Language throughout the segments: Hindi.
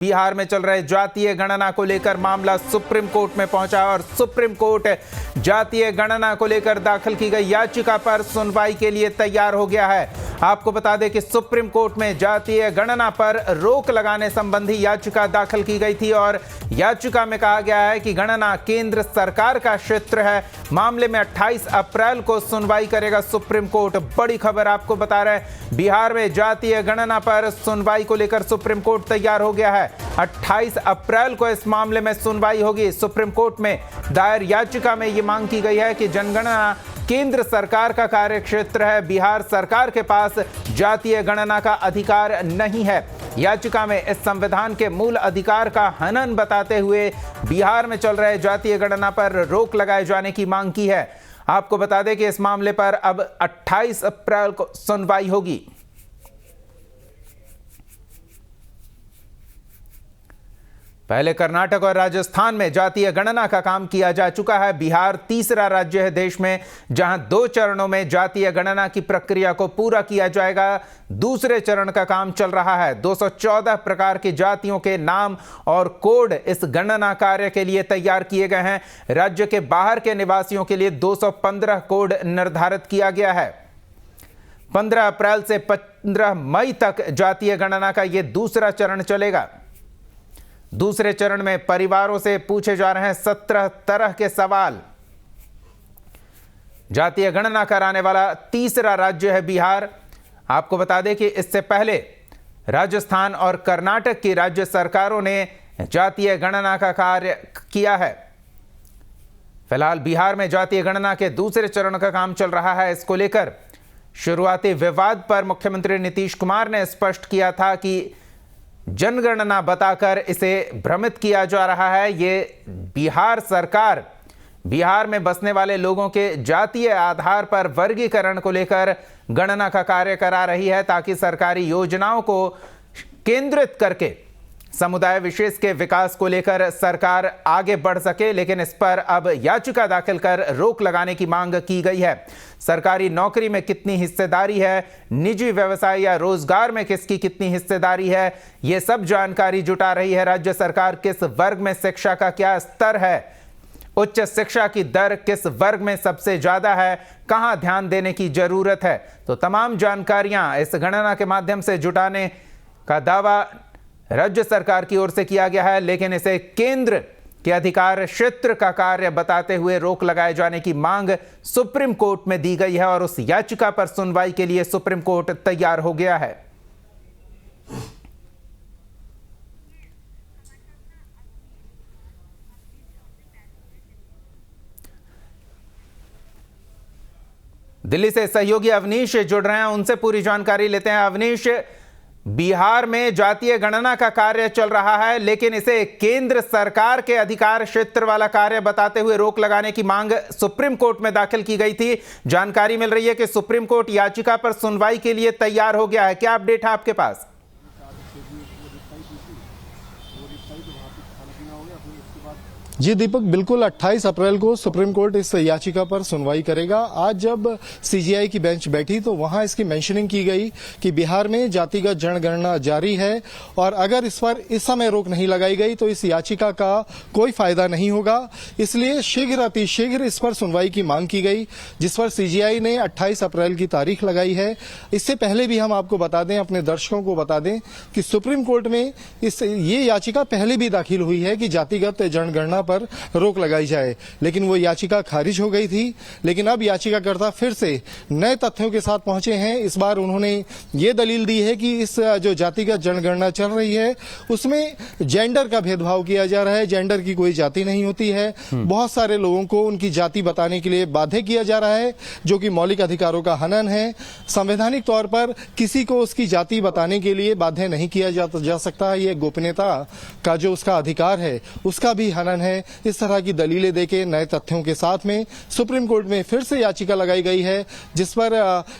बिहार में चल रहे जातीय गणना को लेकर मामला सुप्रीम कोर्ट में पहुंचा और सुप्रीम कोर्ट जातीय गणना को लेकर दाखिल की गई याचिका पर सुनवाई के लिए तैयार हो गया है। आपको बता दें कि सुप्रीम कोर्ट में जातीय गणना पर रोक लगाने संबंधी याचिका दाखिल की गई थी और याचिका में कहा गया है कि गणना केंद्र सरकार का क्षेत्र है। मामले में 28 अप्रैल को सुनवाई करेगा सुप्रीम कोर्ट। बड़ी खबर आपको बता रहे हैं, बिहार में जातीय गणना पर सुनवाई को लेकर सुप्रीम कोर्ट तैयार हो गया है। 28 अप्रैल को इस मामले में सुनवाई होगी। सुप्रीम कोर्ट में दायर याचिका में यह मांग की गई है कि जनगणना केंद्र सरकार का कार्यक्षेत्र है, बिहार सरकार के पास जातीय गणना का अधिकार नहीं है। याचिका में इस संविधान के मूल अधिकार का हनन बताते हुए बिहार में चल रहे जातीय गणना पर रोक लगाए जाने की मांग की है। आपको बता दें कि इस मामले पर अब 28 अप्रैल को सुनवाई होगी। पहले कर्नाटक और राजस्थान में जातीय गणना का काम किया जा चुका है। बिहार तीसरा राज्य है देश में जहां 2 चरणों में जातीय गणना की प्रक्रिया को पूरा किया जाएगा। दूसरे चरण का काम चल रहा है। 214 प्रकार की जातियों के नाम और कोड इस गणना कार्य के लिए तैयार किए गए हैं। राज्य के बाहर के निवासियों के लिए 215 कोड निर्धारित किया गया है। 15 अप्रैल से 15 मई तक जातीय गणना का यह दूसरा चरण चलेगा। दूसरे चरण में परिवारों से पूछे जा रहे हैं 17 तरह के सवाल। जातीय गणना कराने वाला तीसरा राज्य है बिहार। आपको बता दें कि इससे पहले राजस्थान और कर्नाटक की राज्य सरकारों ने जातीय गणना का कार्य किया है। फिलहाल बिहार में जातीय गणना के दूसरे चरण का काम चल रहा है। इसको लेकर शुरुआती विवाद पर मुख्यमंत्री नीतीश कुमार ने स्पष्ट किया था कि जनगणना बताकर इसे भ्रमित किया जा रहा है। ये बिहार सरकार बिहार में बसने वाले लोगों के जातीय आधार पर वर्गीकरण को लेकर गणना का कार्य करा रही है ताकि सरकारी योजनाओं को केंद्रित करके समुदाय विशेष के विकास को लेकर सरकार आगे बढ़ सके। लेकिन इस पर अब याचिका दाखिल कर रोक लगाने की मांग की गई है। सरकारी नौकरी में कितनी हिस्सेदारी है, निजी व्यवसाय या रोजगार में किसकी कितनी हिस्सेदारी है, ये सब जानकारी जुटा रही है राज्य सरकार। किस वर्ग में शिक्षा का क्या स्तर है, उच्च शिक्षा की दर किस वर्ग में सबसे ज्यादा है, कहां ध्यान देने की जरूरत है, तो तमाम जानकारियां इस गणना के माध्यम से जुटाने का दावा राज्य सरकार की ओर से किया गया है। लेकिन इसे केंद्र के अधिकार क्षेत्र का कार्य बताते हुए रोक लगाए जाने की मांग सुप्रीम कोर्ट में दी गई है और उस याचिका पर सुनवाई के लिए सुप्रीम कोर्ट तैयार हो गया है। दिल्ली से सहयोगी अवनीश जुड़ रहे हैं, उनसे पूरी जानकारी लेते हैं। अवनीश, बिहार में जातीय गणना का कार्य चल रहा है लेकिन इसे केंद्र सरकार के अधिकार क्षेत्र वाला कार्य बताते हुए रोक लगाने की मांग सुप्रीम कोर्ट में दाखिल की गई थी। जानकारी मिल रही है कि सुप्रीम कोर्ट याचिका पर सुनवाई के लिए तैयार हो गया है। क्या अपडेट है आपके पास? जी दीपक, बिल्कुल 28 अप्रैल को सुप्रीम कोर्ट इस याचिका पर सुनवाई करेगा। आज जब सीजीआई की बेंच बैठी तो वहां इसकी मेंशनिंग की गई कि बिहार में जातिगत जनगणना जारी है और अगर इस पर इस समय रोक नहीं लगाई गई तो इस याचिका का कोई फायदा नहीं होगा। इसलिए शीघ्र अतिशीघ्र इस पर सुनवाई की मांग की गई, जिस पर सीजीआई ने 28 अप्रैल की तारीख लगाई है। इससे पहले भी हम आपको बता दें, अपने दर्शकों को बता दें कि सुप्रीम कोर्ट में ये याचिका पहले भी दाखिल हुई है कि जातिगत जनगणना पर रोक लगाई जाए, लेकिन वो याचिका खारिज हो गई थी। लेकिन अब याचिकाकर्ता फिर से नए तथ्यों के साथ पहुंचे हैं। इस बार उन्होंने ये दलील दी है कि इस जो जातिगत जनगणना चल रही है उसमें जेंडर का भेदभाव किया जा रहा है। जेंडर की कोई जाति नहीं होती है। बहुत सारे लोगों को उनकी जाति बताने के लिए बाध्य किया जा रहा है, जो कि मौलिक अधिकारों का हनन है। संवैधानिक तौर पर किसी को उसकी जाति बताने के लिए बाध्य नहीं किया जा सकता। ये गोपनीयता का जो उसका अधिकार है उसका भी हनन है। है, इस तरह की दलीलें देके नए तथ्यों के साथ में सुप्रीम कोर्ट में फिर से याचिका लगाई गई है, जिस पर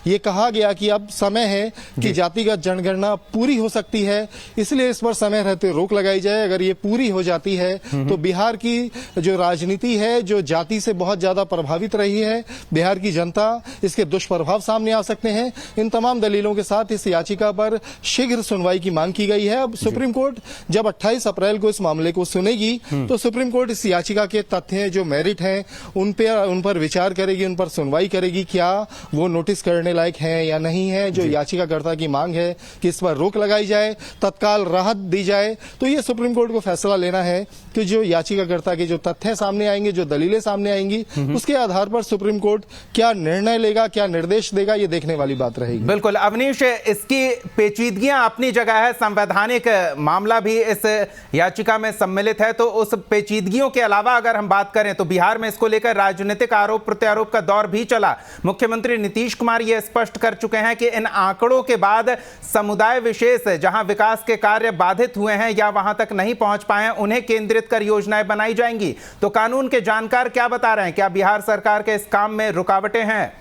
यह कहा गया कि अब समय है कि जातिगत जनगणना पूरी हो सकती है, इसलिए इस पर समय रहते रोक लगाई जाए। अगर ये पूरी हो जाती है तो बिहार की जो राजनीति है, जो जाति से बहुत ज्यादा प्रभावित रही है, बिहार की जनता, इसके दुष्प्रभाव सामने आ सकते हैं। इन तमाम दलीलों के साथ इस याचिका पर शीघ्र सुनवाई की मांग की गई है। अब सुप्रीम कोर्ट जब 28 अप्रैल को इस मामले को सुनेगी तो सुप्रीम कोर्ट इस याचिका के तथ्य जो मेरिट हैं उन पर विचार करेगी, उन पर सुनवाई करेगी, क्या वो नोटिस करने लायक है या नहीं है। जो याचिकाकर्ता की मांग है कि इस पर रोक लगाई जाए, तत्काल राहत दी जाए, तो ये सुप्रीम कोर्ट को फैसला लेना है कि जो याचिकाकर्ता के जो तथ्य सामने आएंगे, जो दलीलें सामने आएंगी, उसके आधार पर सुप्रीम कोर्ट क्या निर्णय लेगा, क्या निर्देश देगा, ये देखने वाली बात रहेगी। बिल्कुल अवनीश, इसकी पेचीदगियां अपनी जगह है, संवैधानिक मामला भी इस याचिका में सम्मिलित है, तो उस पेचीदगियों के अलावा अगर हम बात करें तो बिहार में इसको लेकर राजनीतिक आरोप प्रत्यारोप का दौर भी चला। मुख्यमंत्री नीतीश कुमार ये स्पष्ट कर चुके हैं कि इन आंकड़ों के बाद समुदाय विशेष जहां विकास के कार्य बाधित हुए हैं या वहां तक नहीं पहुंच पाए हैं, उन्हें केंद्रित कर योजनाएं बनाई जाएंगी। तो कानून के जानकार क्या बता रहे हैं, क्या बिहार सरकार के इस काम में रुकावटें हैं?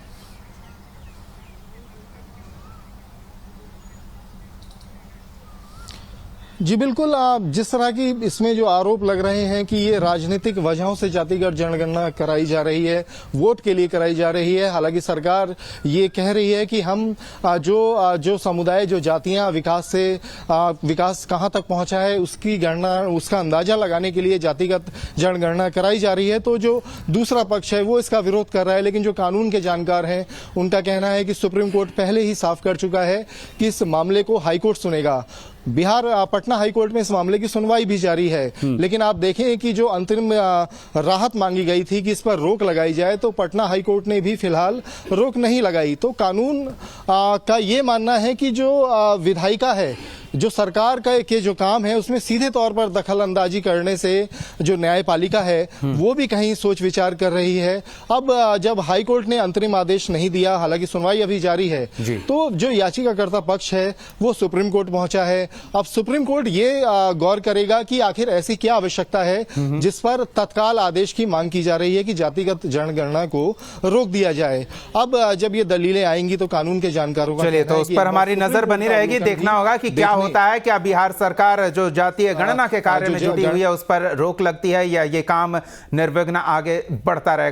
जी बिल्कुल, आप जिस तरह की इसमें जो आरोप लग रहे हैं कि ये राजनीतिक वजहों से जातिगत जनगणना कराई जा रही है, वोट के लिए कराई जा रही है। हालांकि सरकार ये कह रही है कि हम जो समुदाय, जो जातियां विकास कहां तक पहुंचा है उसकी गणना, उसका अंदाजा लगाने के लिए जातिगत जनगणना कराई जा रही है। तो जो दूसरा पक्ष है वो इसका विरोध कर रहा है, लेकिन जो कानून के जानकार हैं उनका कहना है कि सुप्रीम कोर्ट पहले ही साफ कर चुका है कि इस मामले को हाईकोर्ट सुनेगा। बिहार पटना हाईकोर्ट में इस मामले की सुनवाई भी जारी है, लेकिन आप देखें कि जो अंतरिम राहत मांगी गई थी कि इस पर रोक लगाई जाए, तो पटना हाईकोर्ट ने भी फिलहाल रोक नहीं लगाई। तो कानून का ये मानना है कि जो विधायिका है, जो सरकार के जो काम है उसमें सीधे तौर पर दखल अंदाजी करने से जो न्यायपालिका है वो भी कहीं सोच विचार कर रही है। अब जब हाईकोर्ट ने अंतरिम आदेश नहीं दिया, हालांकि सुनवाई अभी जारी है, तो जो याचिकाकर्ता पक्ष है वो सुप्रीम कोर्ट पहुंचा है। अब सुप्रीम कोर्ट ये गौर करेगा कि आखिर ऐसी क्या आवश्यकता है जिस पर तत्काल आदेश की मांग की जा रही है कि जातिगत जनगणना को रोक दिया जाए। अब जब ये दलीलें आएंगी तो कानून के जानकारों का, चलिए, तो उस पर हमारी नजर बनी रहेगी, देखना होगा कि क्या होता है। क्या बिहार सरकार जो जातीय गणना के कार्य में जुटी हुई है उस पर रोक लगती है या ये काम निर्विघ्न आगे बढ़ता रहेगा।